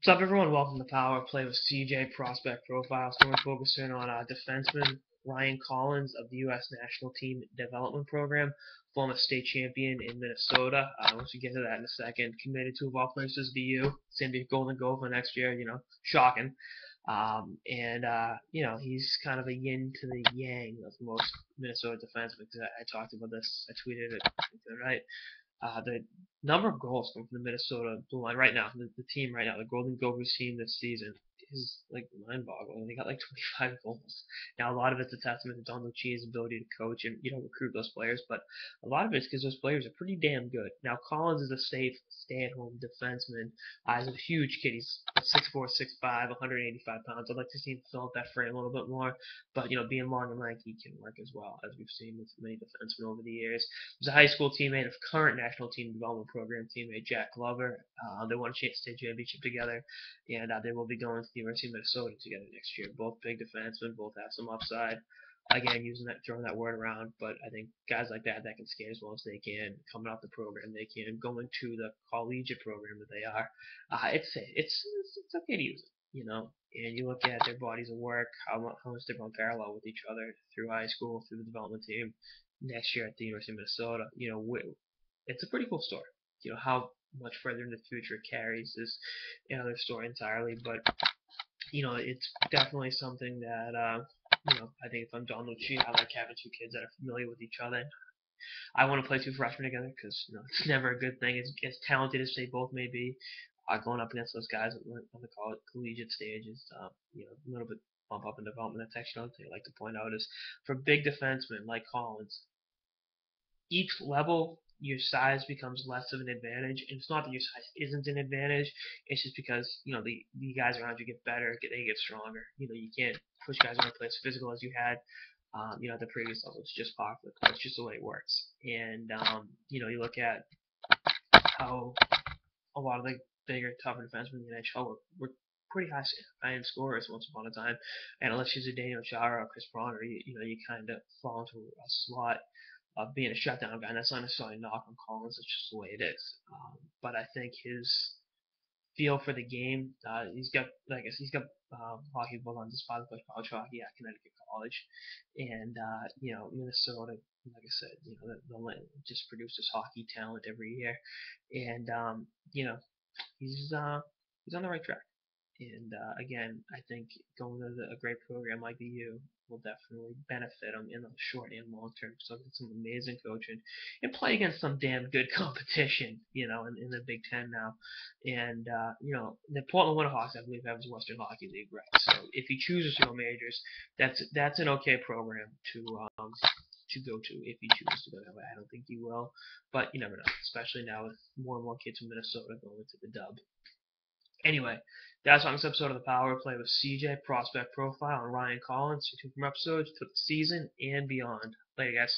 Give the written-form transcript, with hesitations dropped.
What's up, everyone? Welcome to Power Play with CJ Prospect Profiles. So we're focusing on defenseman Ryan Collins of the U.S. National Team Development Program, former state champion in Minnesota. Once we get to that in a second, committed to, of all places, the U. It's going to be Golden Gopher next year. Shocking. He's kind of a yin to the yang of most Minnesota defensemen. I talked about this. I tweeted it, right? The number of goals from the Minnesota Blue Line right now, the team right now, the Golden Gophers team this season is like mind-boggling. They got like 25 goals. Now a lot of it's a testament to Don Lucia's ability to coach and recruit those players, but a lot of it's because those players are pretty damn good. Now Collins is a safe, stay-at-home defenseman. He's a huge kid. He's 6'4", 6'5", 185 pounds. I'd like to see him fill out that frame a little bit more, but being long and lanky can work as well, as we've seen with many defensemen over the years. He was a high school teammate of current national team development program teammate Jack Glover. They won a state championship together, and they will be going to the University of Minnesota together next year. Both big defensemen, both have some upside. Again, throwing that word around, but I think guys like that can skate as well as they can, coming off the program they can, going to the collegiate program that they are. It's okay to use it, And you look at their bodies of work, how much they run parallel with each other through high school, through the development team, next year at the University of Minnesota. It's a pretty cool story. How much further in the future it carries is another story entirely, but it's definitely something that I think if I'm Don Lucia, I like having two kids that are familiar with each other. I want to play two freshmen together because it's never a good thing. As talented as they both may be, going up against those guys on the collegiate stage is a little bit bump up in development. That's actually another thing I like to point out is for big defensemen like Collins, each level your size becomes less of an advantage. And it's not that your size isn't an advantage. It's just because the guys around you get better, they get stronger. You can't push guys around play as physical as you had. At the previous level, it's just par for the course. It's just the way it works. And you look at how a lot of the bigger, tougher defensemen in the NHL were pretty high-end scorers once upon a time. And unless you're Daniel Chara or Chris Bronner, you kind of fall into a slot of being a shutdown guy. And that's not necessarily a knock on Collins. It's just the way it is. But I think his feel for the game, he's got, like I guess he's got hockey both on his father plays college hockey at Connecticut College, and Minnesota. Like I said, just produces hockey talent every year, and he's he's on the right track. And again, I think going to a great program like the U will definitely benefit them in the short and long term. So get some amazing coaching and play against some damn good competition, in the Big Ten now. And the Portland Winterhawks, I believe, have his Western Hockey League right. So if he chooses to go majors, that's an okay program to go to if he chooses to go that way. I don't think he will, but you never know, especially now with more and more kids from Minnesota going to the Dub. Anyway, that's on this episode of the Power Play with CJ Prospect Profile and Ryan Collins. 2 from episodes to the season and beyond. Later, guys.